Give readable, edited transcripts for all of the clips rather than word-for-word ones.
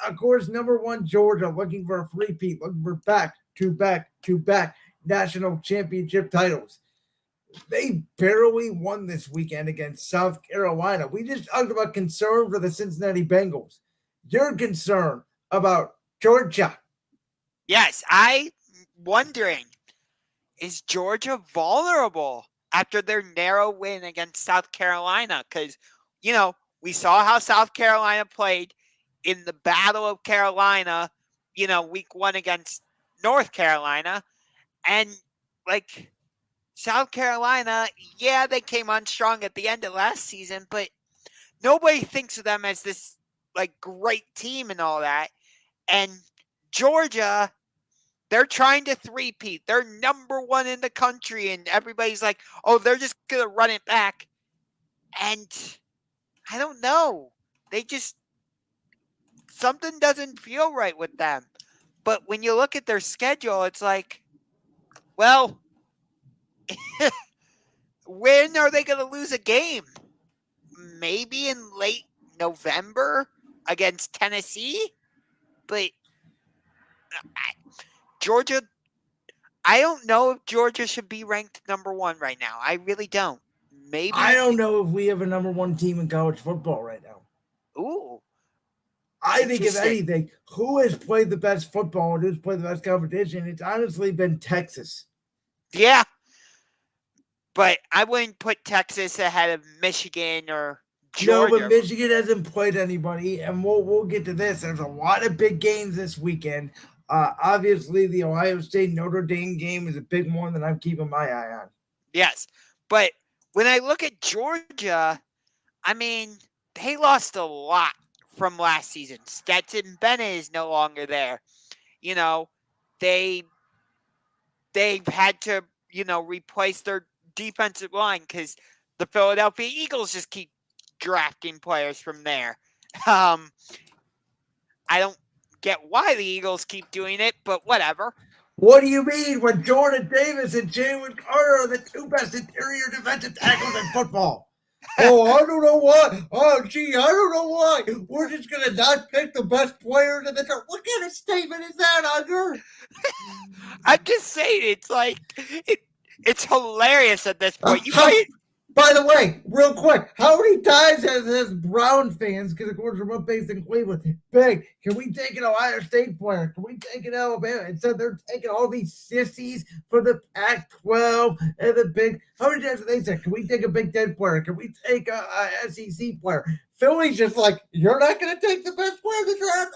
of course, number one Georgia looking for a three-peat, looking for back-to-back national championship titles. They barely won this weekend against South Carolina. We just talked about concern for the Cincinnati Bengals. You're concerned about Georgia. Yes, I wondering, is Georgia vulnerable after their narrow win against South Carolina? Because, we saw how South Carolina played in the Battle of Carolina, week 1 against North Carolina. And, South Carolina, yeah, they came on strong at the end of last season, but nobody thinks of them as this, great team and all that. And Georgia, they're trying to three-peat. They're number 1 in the country, and everybody's like, oh, they're just going to run it back. And I don't know. Something doesn't feel right with them. But when you look at their schedule, it's like, well, when are they going to lose a game? Maybe in late November against Tennessee? But Georgia, I don't know if Georgia should be ranked number 1 right now. I really don't. Maybe I don't know if we have a number one team in college football right now. Ooh. I think if anything, who has played the best football and who's played the best competition, it's honestly been Texas. Yeah. But I wouldn't put Texas ahead of Michigan or Georgia. No, but Michigan hasn't played anybody, and we'll get to this. There's a lot of big games this weekend. Obviously, the Ohio State Notre Dame game is a big one that I'm keeping my eye on. Yes, but when I look at Georgia, I mean, they lost a lot from last season. Stetson Bennett is no longer there. They've had to, replace their defensive line because the Philadelphia Eagles just keep drafting players from there. I don't get why the Eagles keep doing it, but whatever. What do you mean when Jordan Davis and Jalen Carter are the 2 best interior defensive tackles in football? Oh, I don't know why. Oh, gee, I don't know why. We're just going to not pick the best players in the draft. What kind of statement is that, Ungar? I'm just saying, it's it's hilarious at this point. By the way, real quick, how many times has Brown fans, because of course we're based in Cleveland, begged, can we take an Ohio State player? Can we take an Alabama? Instead, they're taking all these sissies for the Pac-12 and the big. How many times have they said, can we take a Big Ten player? Can we take a SEC player? Philly's just like, you're not going to take the best player in the draft?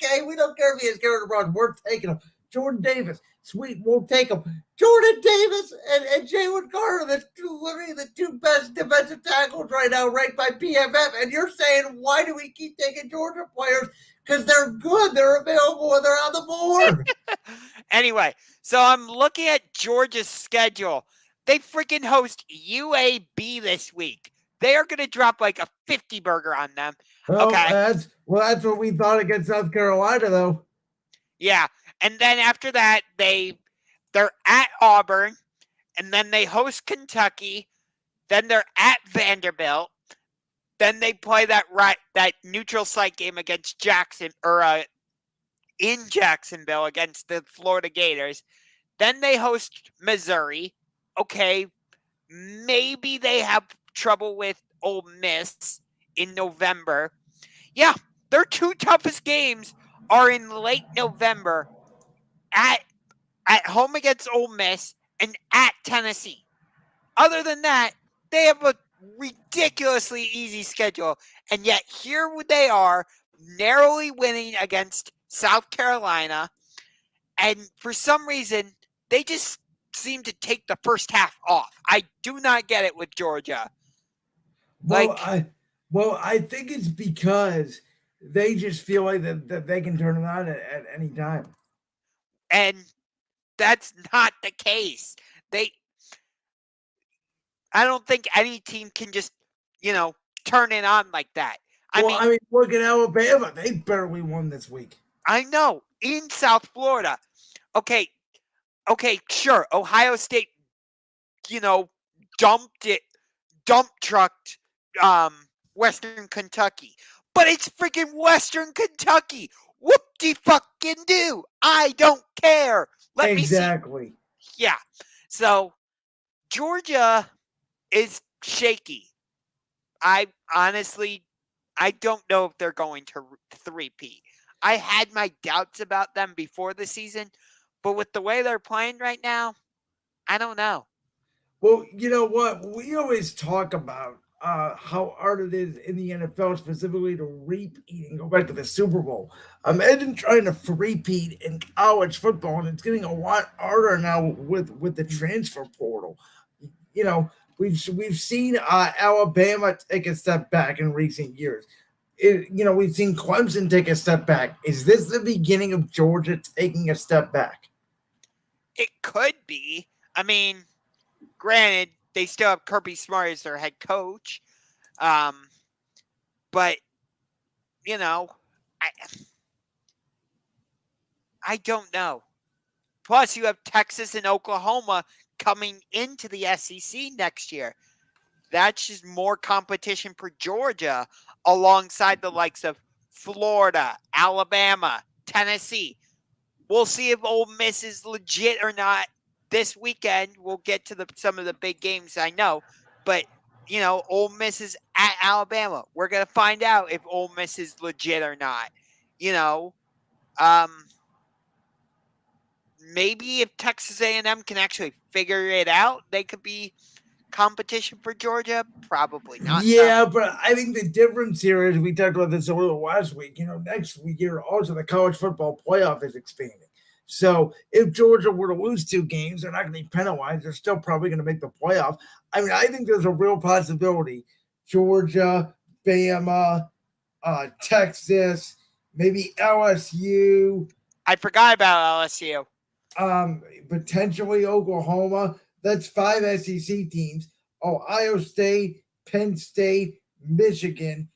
Okay, we don't care if he has Garrett Brown. We're taking him. Jordan Davis, sweet, we'll take him. Jordan Davis and Jalen Carter, literally the 2 best defensive tackles right now, ranked by PFF. And you're saying, why do we keep taking Georgia players? Because they're good, they're available, and they're on the board. Anyway, so I'm looking at Georgia's schedule. They freaking host UAB this week. They are going to drop like a 50 burger on them. Okay. That's what we thought against South Carolina, though. Yeah. And then after that, they're at Auburn, and then they host Kentucky, then they're at Vanderbilt, then they play that neutral site game against in Jacksonville against the Florida Gators. Then they host Missouri. Okay, maybe they have trouble with Ole Miss in November. Yeah, their 2 toughest games are in late November. At home against Ole Miss and at Tennessee. Other than that, they have a ridiculously easy schedule. And yet here they are, narrowly winning against South Carolina. And for some reason, they just seem to take the first half off. I do not get it with Georgia. Well, I think it's because they just feel like that they can turn it on at any time. And that's not the case. I don't think any team can just, turn it on like that. I mean, look at Alabama. They barely won this week. I know. In South Florida. Okay, sure. Ohio State, dump trucked Western Kentucky. But it's freaking Western Kentucky. fucking do. I don't care. Let me see. Exactly. Yeah. So Georgia is shaky. I honestly, I don't know if they're going to three-peat. I had my doubts about them before the season, but with the way they're playing right now, I don't know. Well, you know what? We always talk about how hard it is in the NFL, specifically to repeat and go back to the Super Bowl. Imagine trying to repeat in college football, and it's getting a lot harder now with the transfer portal. You know, we've seen Alabama take a step back in recent years. We've seen Clemson take a step back. Is this the beginning of Georgia taking a step back? It could be. I mean, granted, they still have Kirby Smart as their head coach, but you know, I I don't know. Plus, you have Texas and Oklahoma coming into the SEC next year. That's just more competition for Georgia alongside the likes of Florida, Alabama, Tennessee. We'll see if Ole Miss is legit or not this weekend. We'll get to some of the big games, I know. But, Ole Miss is at Alabama. We're going to find out if Ole Miss is legit or not. Um, maybe if Texas A&M can actually figure it out, they could be competition for Georgia. Probably not. Yeah, but I think the difference here is we talked about this a little last week. Next week here also the college football playoff is expanding. So if Georgia were to lose 2 games, they're not going to be penalized. They're still probably going to make the playoff. I mean, I think there's a real possibility Georgia, Bama, Texas, maybe LSU. I forgot about LSU. Potentially Oklahoma. That's 5 SEC teams. Ohio State, Penn State, Michigan.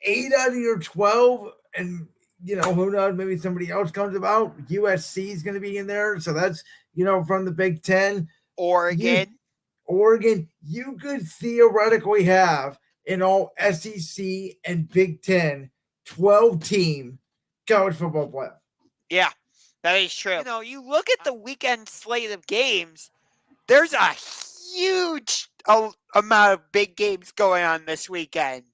8 out of your 12, and who knows? Maybe somebody else comes about. USC is going to be in there, so that's from the Big Ten. Oregon. Oregon, you could theoretically have in all SEC and Big Ten 12-team college football playoff. Yeah, that is true. You look at the weekend slate of games, there's a huge amount of big games going on this weekend.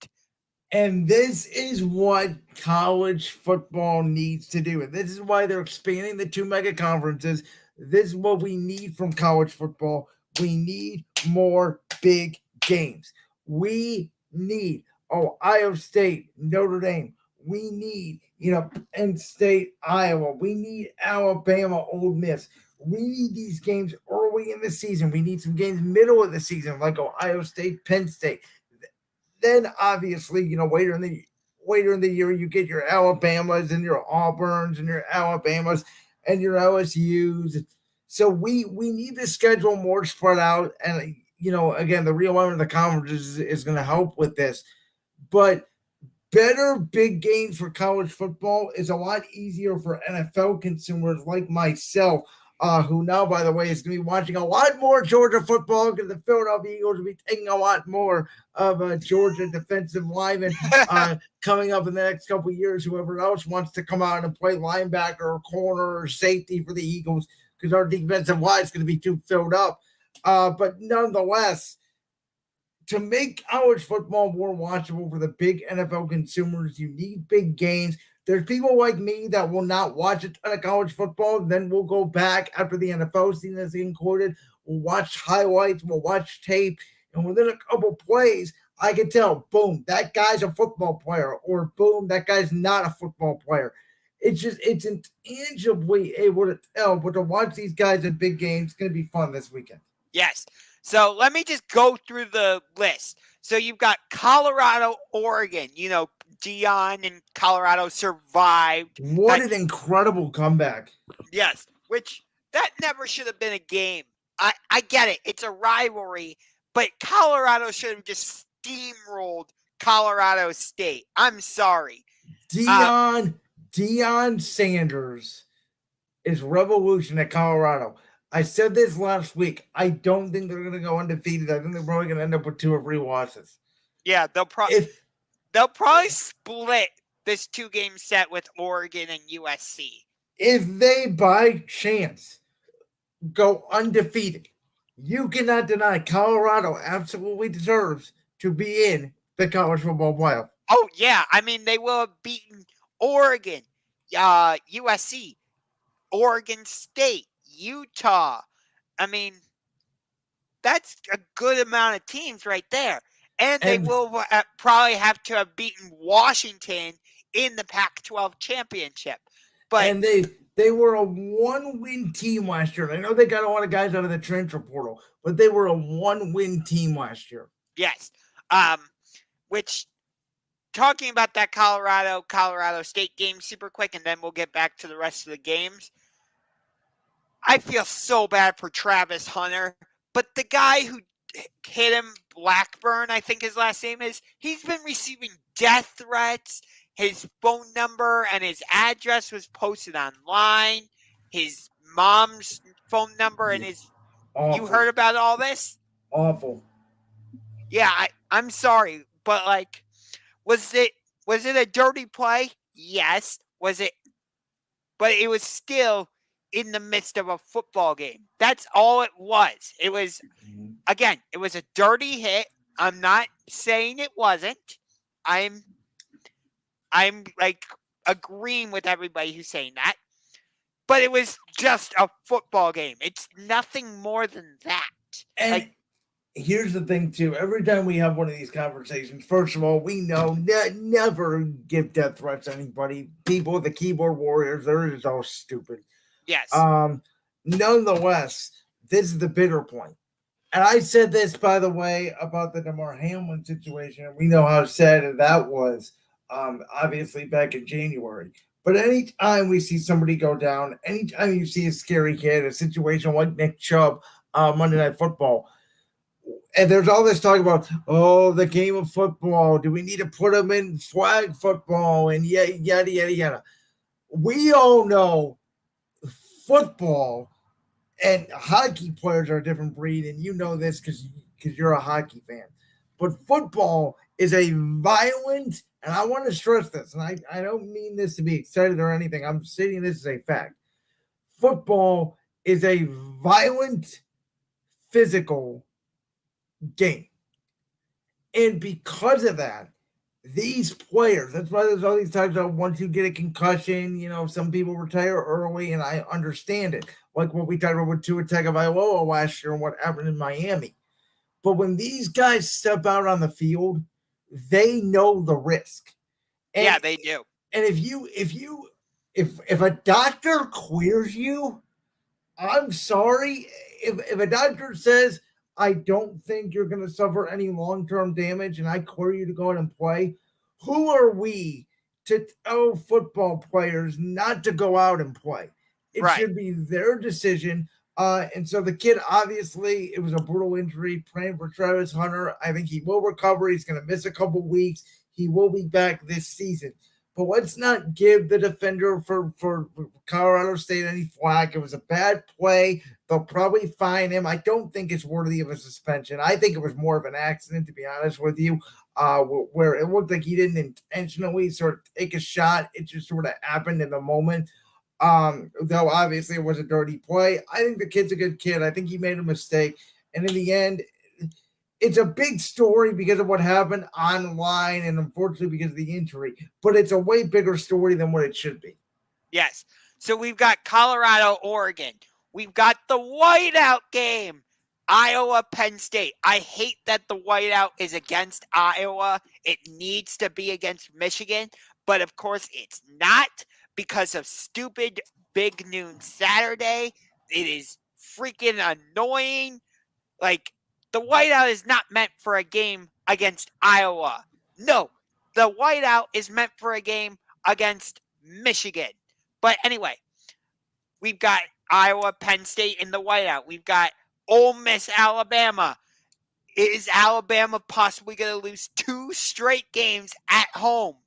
And this is what college football needs to do. And this is why they're expanding the 2 mega conferences. This is what we need from college football. We need more big games. We need Ohio State, Notre Dame. We need, Penn State, Iowa. We need Alabama, Ole Miss. We need these games early in the season. We need some games middle of the season, like Ohio State, Penn State. Then obviously, later in the year, you get your Alabamas and your Auburns and your Alabamas and your LSU's. So we need to schedule more spread out, and again, the realignment of the conferences is going to help with this. But better big games for college football is a lot easier for NFL consumers like myself, who now, by the way, is going to be watching a lot more Georgia football because the Philadelphia Eagles will be taking a lot more of Georgia defensive linemen coming up in the next couple of years. Whoever else wants to come out and play linebacker or corner or safety for the Eagles, because our defensive line is going to be too filled up. But nonetheless, to make college football more watchable for the big NFL consumers, you need big games. There's people like me that will not watch a ton of college football. Then we'll go back after the NFL season is included. We'll watch highlights. We'll watch tape. And within a couple plays, I can tell, boom, that guy's a football player. Or boom, that guy's not a football player. It's intangibly able to tell. But to watch these guys in big games, it's going to be fun this weekend. Yes. So let me just go through the list. So you've got Colorado, Oregon. Deion and Colorado survived. What an incredible comeback. Yes, which that never should have been a game. I get it. It's a rivalry, but Colorado should have just steamrolled Colorado State. I'm sorry. Deion Sanders is revolution at Colorado. I said this last week. I don't think they're going to go undefeated. I think they're probably going to end up with 2 or 3 losses. Yeah, they'll probably split this 2-game set with Oregon and USC. If they by chance go undefeated, you cannot deny Colorado absolutely deserves to be in the college football playoff. Oh, yeah. I mean, they will have beaten Oregon, USC, Oregon State, Utah. I mean, that's a good amount of teams right there. And they And will probably have to have beaten Washington in the Pac-12 championship. But and they were a 1-win team last year. I know they got a lot of guys out of the transfer portal, but they were a 1-win team last year. yes, which talking about that Colorado State game super quick, and then we'll get back to the rest of the games. I feel so bad for Travis Hunter, but the guy who hit him, Blackburn, I think his last name is, he's been receiving death threats. His phone number and his address was posted online. His mom's phone number and his. Awful. You heard about all this? Awful. Yeah, I'm sorry, but like, was it a dirty play? Yes. Was it? But it was still in the midst of a football game. That's all it was. It was, again, it was a dirty hit. I'm not saying it wasn't. I'm like agreeing with everybody who's saying that. But it was just a football game. It's nothing more than that. And like, here's the thing, too. Every time we have one of these conversations, first of all, we know never give death threats to anybody. People, the keyboard warriors, they're just all stupid. yes. Nonetheless, this is the bigger point. And I said this, by the way, about the DeMar Hamlin situation. We know how sad that was, obviously, back in January. But anytime we see somebody go down, anytime you see a scary kid, a situation like Nick Chubb, Monday Night Football, and there's all this talk about, oh, the game of football. Do we need to put them in flag football and yada, yada, yada, yada. We all know football and hockey players are a different breed, and you know this because you're a hockey fan. But football is a violent, and I want to stress this, and I don't mean this to be excited or anything. I'm stating this as a fact. Football is a violent, physical game. And because of that, these players, that's why there's all these times that once you get a concussion, some people retire early, and I understand it. Like what we talked about with Tua Tagovailoa last year and what happened in Miami. But when these guys step out on the field, they know the risk. And, yeah, they do. And if a doctor clears you, I'm sorry. If a doctor says, I don't think you're going to suffer any long-term damage and I clear you to go out and play, who are we to tell football players not to go out and play? It should be their decision. And so the kid, obviously, it was a brutal injury. Praying for Travis Hunter. I think he will recover. He's going to miss a couple weeks. He will be back this season. But let's not give the defender for Colorado State any flack. It was a bad play. They'll probably fine him. I don't think it's worthy of a suspension. I think it was more of an accident, to be honest with you, where it looked like he didn't intentionally sort of take a shot. It just sort of happened in the moment. Though obviously it was a dirty play. I think the kid's a good kid. I think he made a mistake. And in the end, it's a big story because of what happened online and unfortunately because of the injury, but it's a way bigger story than what it should be. Yes. So we've got Colorado, Oregon. We've got the whiteout game, Iowa, Penn State. I hate that the whiteout is against Iowa. It needs to be against Michigan, but of course it's not because of stupid Big Noon Saturday. It is freaking annoying. Like, the whiteout is not meant for a game against Iowa. No, the whiteout is meant for a game against Michigan. But anyway, we've got Iowa, Penn State in the whiteout. We've got Ole Miss, Alabama. Is Alabama possibly going to lose 2 straight games at home?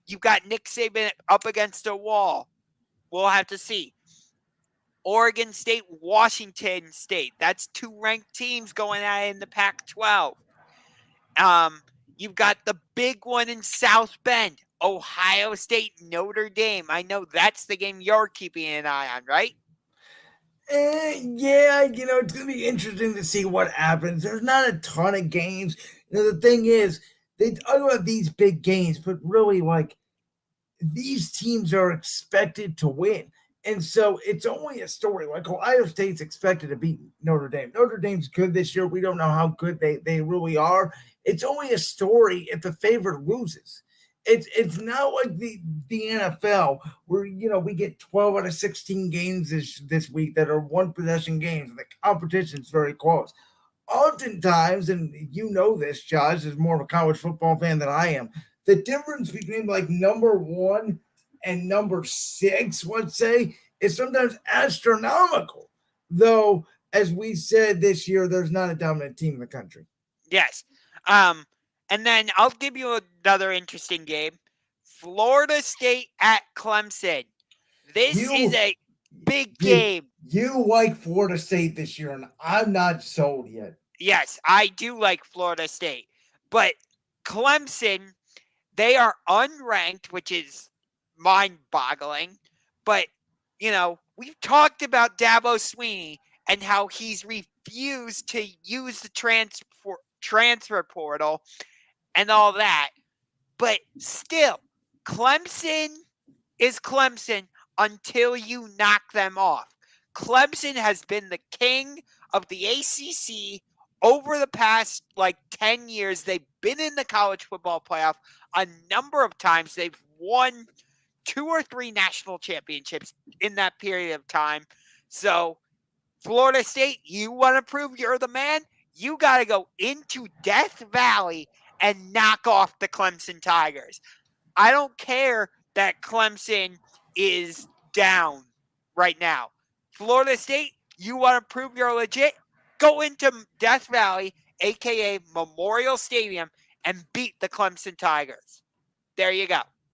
You've got Nick Saban up against a wall. We'll have to see. Oregon State, Washington State. That's 2 ranked teams going at it in the Pac-12. You've got the big one in South Bend, Ohio State, Notre Dame. I know that's the game you're keeping an eye on, right? Yeah, it's going to be interesting to see what happens. There's not a ton of games. The thing is, they talk about these big games, but really, like, these teams are expected to win. And so it's only a story. Like Ohio State's expected to beat Notre Dame. Notre Dame's good this year. We don't know how good they really are. It's only a story if the favorite loses. It's not like the NFL where we get 12 out of 16 games this week that are one possession games. The competition's very close. Oftentimes, and you know this, Josh, is more of a college football fan than I am. The difference between like number 1 and number 6, let's say, is sometimes astronomical. Though, as we said this year, there's not a dominant team in the country. Yes. And then I'll give you another interesting game. Florida State at Clemson. This is a big game. You like Florida State this year, and I'm not sold yet. Yes, I do like Florida State. But Clemson, they are unranked, which is mind-boggling. But, we've talked about Dabo Sweeney and how he's refused to use the transfer portal and all that. But still, Clemson is Clemson until you knock them off. Clemson has been the king of the ACC over the past 10 years. They've been in the college football playoff a number of times. They've won 2 or 3 national championships in that period of time. So, Florida State, you want to prove you're the man? You got to go into Death Valley and knock off the Clemson Tigers. I don't care that Clemson is down right now. Florida State, you want to prove you're legit? Go into Death Valley, a.k.a. Memorial Stadium, and beat the Clemson Tigers. There you go.